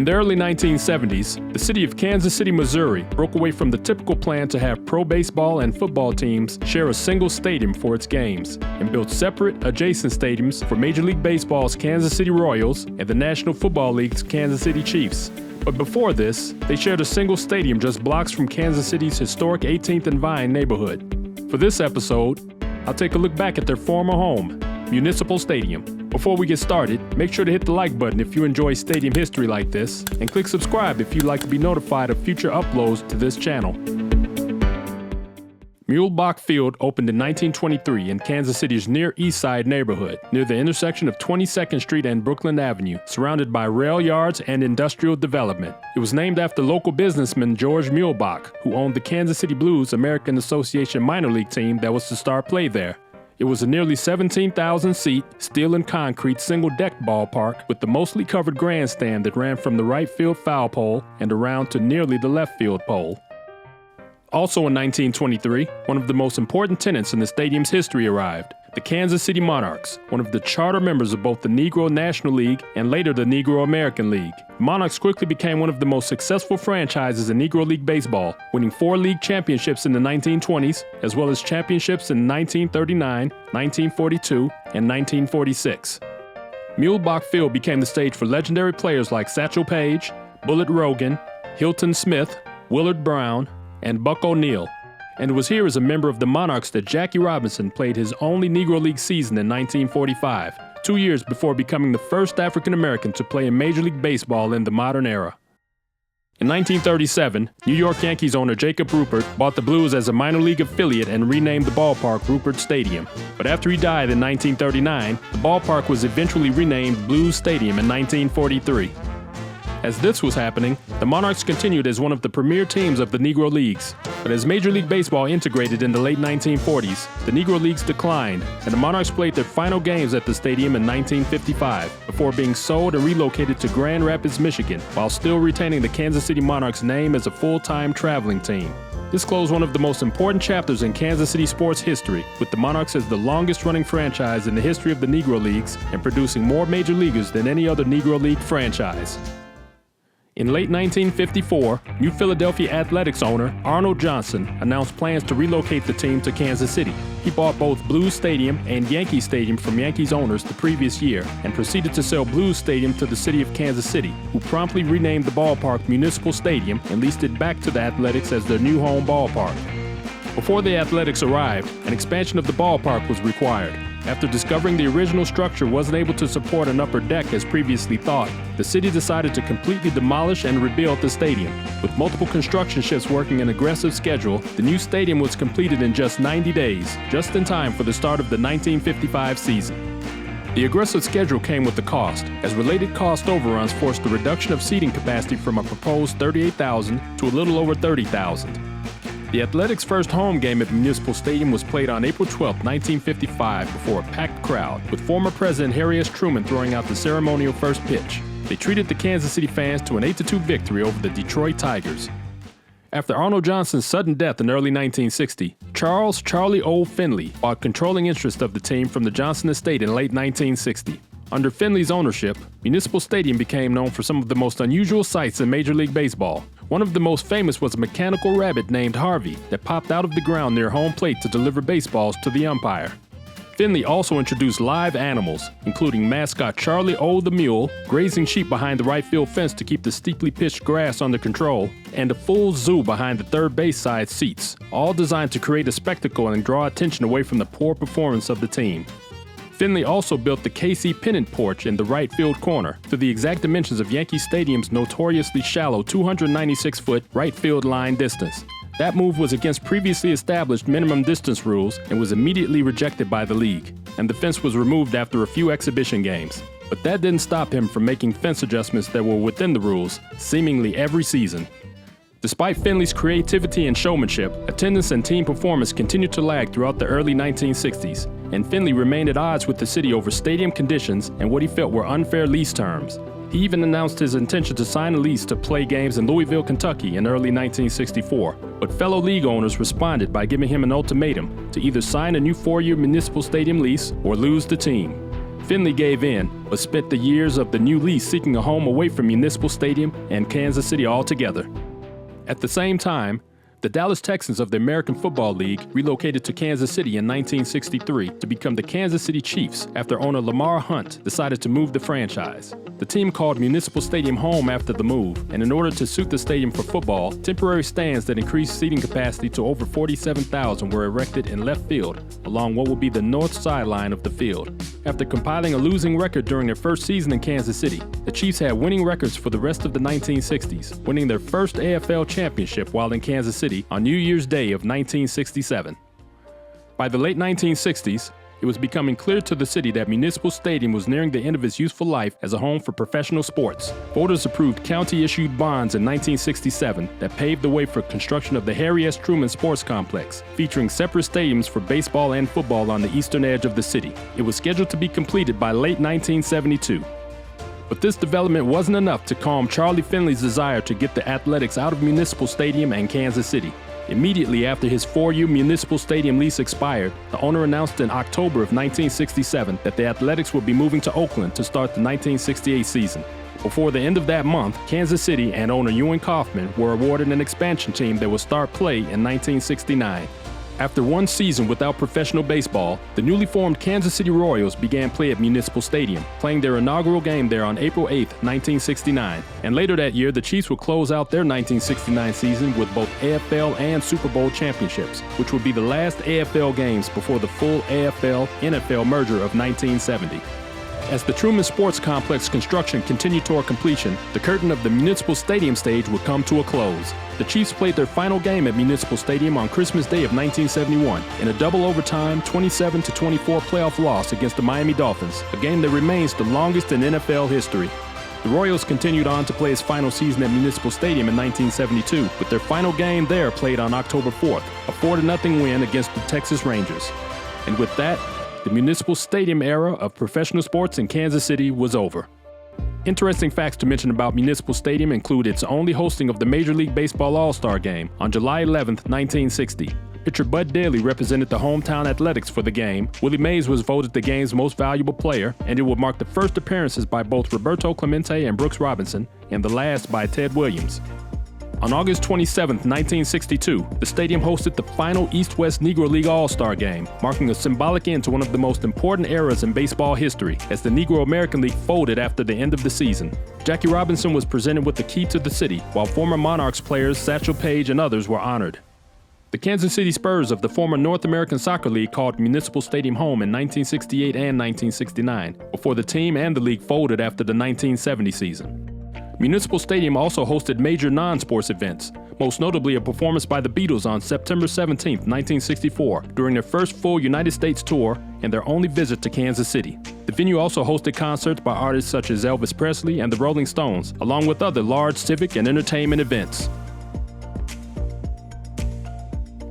In the early 1970s, the city of Kansas City, Missouri broke away from the typical plan to have pro baseball and football teams share a single stadium for its games, and built separate, adjacent stadiums for Major League Baseball's Kansas City Royals and the National Football League's Kansas City Chiefs. But before this, they shared a single stadium just blocks from Kansas City's historic 18th and Vine neighborhood. For this episode, I'll take a look back at their former home, Municipal Stadium. Before we get started, make sure to hit the like button if you enjoy stadium history like this, and click subscribe if you'd like to be notified of future uploads to this channel. Muelebach Field opened in 1923 in Kansas City's Near East Side neighborhood, near the intersection of 22nd Street and Brooklyn Avenue, surrounded by rail yards and industrial development. It was named after local businessman George Muelebach, who owned the Kansas City Blues American Association minor league team that was to start play there. It was a nearly 17,000-seat, steel and concrete single-deck ballpark with the mostly covered grandstand that ran from the right field foul pole and around to nearly the left field pole. Also in 1923, one of the most important tenants in the stadium's history arrived, the Kansas City Monarchs, one of the charter members of both the Negro National League and later the Negro American League. The Monarchs quickly became one of the most successful franchises in Negro League baseball, winning 4 league championships in the 1920s, as well as championships in 1939, 1942, and 1946. Muelebach Field became the stage for legendary players like Satchel Paige, Bullet Rogan, Hilton Smith, Willard Brown, and Buck O'Neil. And it was here as a member of the Monarchs that Jackie Robinson played his only Negro League season in 1945, 2 years before becoming the first African American to play in Major League Baseball in the modern era. In 1937, New York Yankees owner Jacob Ruppert bought the Blues as a minor league affiliate and renamed the ballpark Ruppert Stadium. But after he died in 1939, the ballpark was eventually renamed Blues Stadium in 1943. As this was happening, the Monarchs continued as one of the premier teams of the Negro Leagues. But as Major League Baseball integrated in the late 1940s, the Negro Leagues declined, and the Monarchs played their final games at the stadium in 1955, before being sold and relocated to Grand Rapids, Michigan, while still retaining the Kansas City Monarchs name as a full-time traveling team. This closed one of the most important chapters in Kansas City sports history, with the Monarchs as the longest-running franchise in the history of the Negro Leagues and producing more major leaguers than any other Negro League franchise. In late 1954, New Philadelphia Athletics owner Arnold Johnson announced plans to relocate the team to Kansas City. He bought both Blues Stadium and Yankee Stadium from Yankees owners the previous year and proceeded to sell Blues Stadium to the city of Kansas City, who promptly renamed the ballpark Municipal Stadium and leased it back to the Athletics as their new home ballpark. Before the Athletics arrived, an expansion of the ballpark was required. After discovering the original structure wasn't able to support an upper deck as previously thought, the city decided to completely demolish and rebuild the stadium. With multiple construction shifts working an aggressive schedule, the new stadium was completed in just 90 days, just in time for the start of the 1955 season. The aggressive schedule came with a cost, as related cost overruns forced the reduction of seating capacity from a proposed 38,000 to a little over 30,000. The Athletics' first home game at Municipal Stadium was played on April 12, 1955, before a packed crowd, with former President Harry S. Truman throwing out the ceremonial first pitch. They treated the Kansas City fans to an 8-2 victory over the Detroit Tigers. After Arnold Johnson's sudden death in early 1960, Charlie O. Finley bought controlling interest of the team from the Johnson estate in late 1960. Under Finley's ownership, Municipal Stadium became known for some of the most unusual sights in Major League Baseball. One of the most famous was a mechanical rabbit named Harvey that popped out of the ground near home plate to deliver baseballs to the umpire. Finley also introduced live animals, including mascot Charlie O. the Mule, grazing sheep behind the right field fence to keep the steeply pitched grass under control, and a full zoo behind the third base side seats, all designed to create a spectacle and draw attention away from the poor performance of the team. Finley also built the KC Pennant Porch in the right field corner, to the exact dimensions of Yankee Stadium's notoriously shallow 296-foot right field line distance. That move was against previously established minimum distance rules and was immediately rejected by the league, and the fence was removed after a few exhibition games. But that didn't stop him from making fence adjustments that were within the rules, seemingly every season. Despite Finley's creativity and showmanship, attendance and team performance continued to lag throughout the early 1960s, and Finley remained at odds with the city over stadium conditions and what he felt were unfair lease terms. He even announced his intention to sign a lease to play games in Louisville, Kentucky in early 1964, but fellow league owners responded by giving him an ultimatum to either sign a new 4-year Municipal Stadium lease or lose the team. Finley gave in, but spent the years of the new lease seeking a home away from Municipal Stadium and Kansas City altogether. At the same time, the Dallas Texans of the American Football League relocated to Kansas City in 1963 to become the Kansas City Chiefs after owner Lamar Hunt decided to move the franchise. The team called Municipal Stadium home after the move, and in order to suit the stadium for football, temporary stands that increased seating capacity to over 47,000 were erected in left field, along what will be the north sideline of the field. After compiling a losing record during their first season in Kansas City, the Chiefs had winning records for the rest of the 1960s, winning their first AFL championship while in Kansas City on New Year's Day of 1967. By the late 1960s, it was becoming clear to the city that Municipal Stadium was nearing the end of its useful life as a home for professional sports. Voters approved county-issued bonds in 1967 that paved the way for construction of the Harry S. Truman Sports Complex, featuring separate stadiums for baseball and football on the eastern edge of the city. It was scheduled to be completed by late 1972. But this development wasn't enough to calm Charlie Finley's desire to get the athletics out of Municipal Stadium and Kansas City. Immediately after his 4-year Municipal Stadium lease expired, the owner announced in October of 1967 that the Athletics would be moving to Oakland to start the 1968 season. Before the end of that month, Kansas City and owner Ewing Kauffman were awarded an expansion team that would start play in 1969. After one season without professional baseball, the newly formed Kansas City Royals began play at Municipal Stadium, playing their inaugural game there on April 8, 1969. And later that year, the Chiefs would close out their 1969 season with both AFL and Super Bowl championships, which would be the last AFL games before the full AFL-NFL merger of 1970. As the Truman Sports Complex construction continued toward completion, the curtain of the Municipal Stadium stage would come to a close. The Chiefs played their final game at Municipal Stadium on Christmas Day of 1971 in a double overtime 27-24 playoff loss against the Miami Dolphins, a game that remains the longest in NFL history. The Royals continued on to play its final season at Municipal Stadium in 1972, with their final game there played on October 4th, a 4-0 win against the Texas Rangers. And with that, the Municipal Stadium era of professional sports in Kansas City was over. Interesting facts to mention about Municipal Stadium include its only hosting of the Major League Baseball All-Star Game on July 11, 1960. Pitcher Bud Daly represented the hometown Athletics for the game, Willie Mays was voted the game's most valuable player, and it would mark the first appearances by both Roberto Clemente and Brooks Robinson, and the last by Ted Williams. On August 27, 1962, the stadium hosted the final East-West Negro League All-Star Game, marking a symbolic end to one of the most important eras in baseball history, as the Negro American League folded after the end of the season. Jackie Robinson was presented with the key to the city, while former Monarchs players Satchel, Paige, and others were honored. The Kansas City Spurs of the former North American Soccer League called Municipal Stadium home in 1968 and 1969, before the team and the league folded after the 1970 season. Municipal Stadium also hosted major non-sports events, most notably a performance by the Beatles on September 17, 1964, during their first full United States tour and their only visit to Kansas City. The venue also hosted concerts by artists such as Elvis Presley and the Rolling Stones, along with other large civic and entertainment events.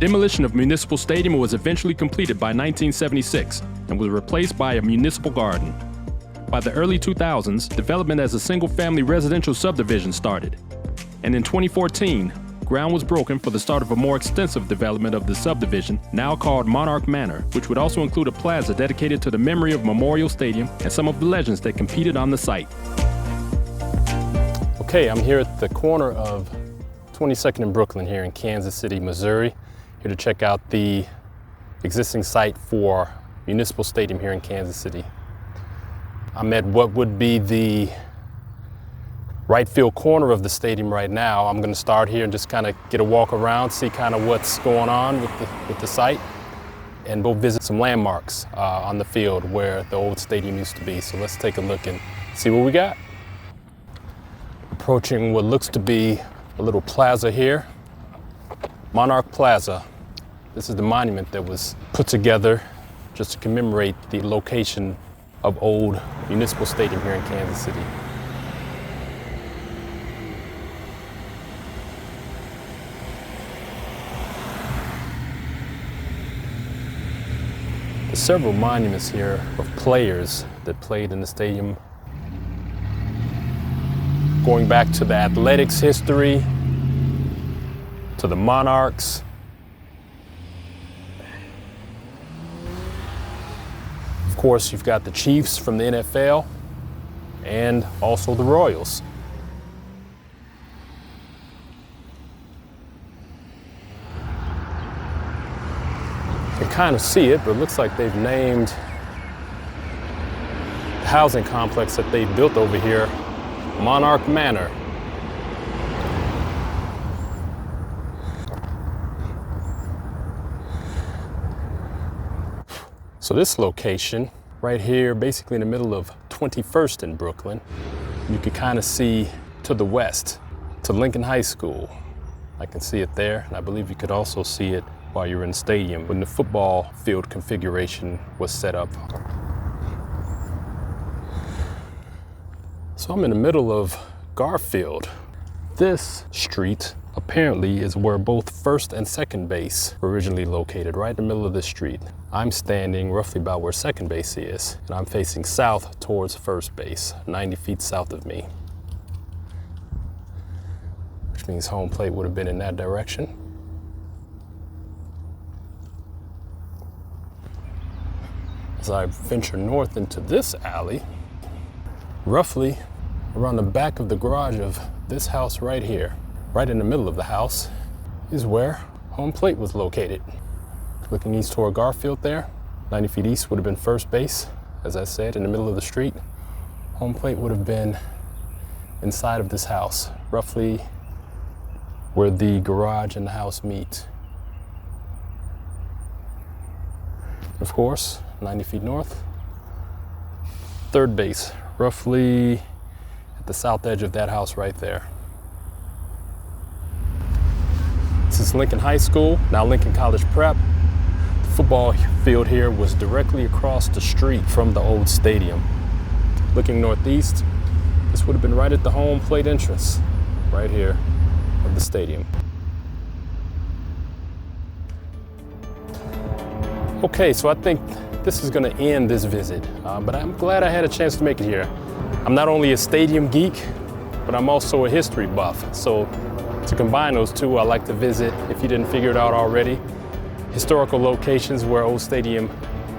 Demolition of Municipal Stadium was eventually completed by 1976 and was replaced by a municipal garden. By the early 2000s, development as a single-family residential subdivision started. And in 2014, ground was broken for the start of a more extensive development of the subdivision, now called Monarch Manor, which would also include a plaza dedicated to the memory of Memorial Stadium and some of the legends that competed on the site. Okay, I'm here at the corner of 22nd and Brooklyn here in Kansas City, Missouri, here to check out the existing site for Municipal Stadium here in Kansas City. I'm at what would be the right field corner of the stadium right now. I'm going to start here and just kind of get a walk around, see kind of what's going on with the site, and go visit some landmarks on the field where the old stadium used to be. So let's take a look and see what we got. Approaching what looks to be a little plaza here, Monarch Plaza. This is the monument that was put together just to commemorate the location of old Municipal Stadium here in Kansas City. There's several monuments here of players that played in the stadium, going back to the Athletics history, to the Monarchs, course, you've got the Chiefs from the NFL and also the Royals. You can kind of see it, but it looks like they've named the housing complex that they built over here Monarch Manor. So this location right here, basically in the middle of 21st in Brooklyn, you can kind of see to the west to Lincoln High School. I can see it there, and I believe you could also see it while you're in the stadium when the football field configuration was set up. So I'm in the middle of Garfield. This street apparently is where both first and second base were originally located, right in the middle of the street. I'm standing roughly about where second base is, and I'm facing south towards first base, 90 feet south of me. Which means home plate would have been in that direction. As I venture north into this alley, roughly around the back of the garage of this house right here, right in the middle of the house, is where home plate was located. Looking east toward Garfield there, 90 feet east would have been first base. As I said, in the middle of the street, home plate would have been inside of this house, roughly where the garage and the house meet. Of course, 90 feet north, third base, roughly at the south edge of that house right there. This is Lincoln High School, now Lincoln College Prep. The football field here was directly across the street from the old stadium. Looking northeast, this would have been right at the home plate entrance, right here of the stadium. Okay, so I think this is gonna end this visit, but I'm glad I had a chance to make it here. I'm not only a stadium geek, but I'm also a history buff. So to combine those two, I like to visit, if you didn't figure it out already, historical locations where old stadium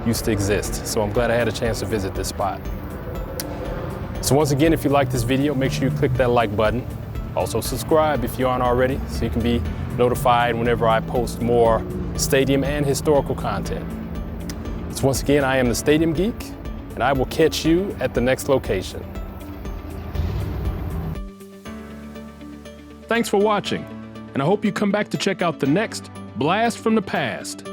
used to exist. So I'm glad I had a chance to visit this spot. So once again, if you like this video, make sure you click that like button. Also subscribe if you aren't already, so you can be notified whenever I post more stadium and historical content. So once again, I am the Stadium Geek, and I will catch you at the next location. Thanks for watching, and I hope you come back to check out the next Blast from the Past.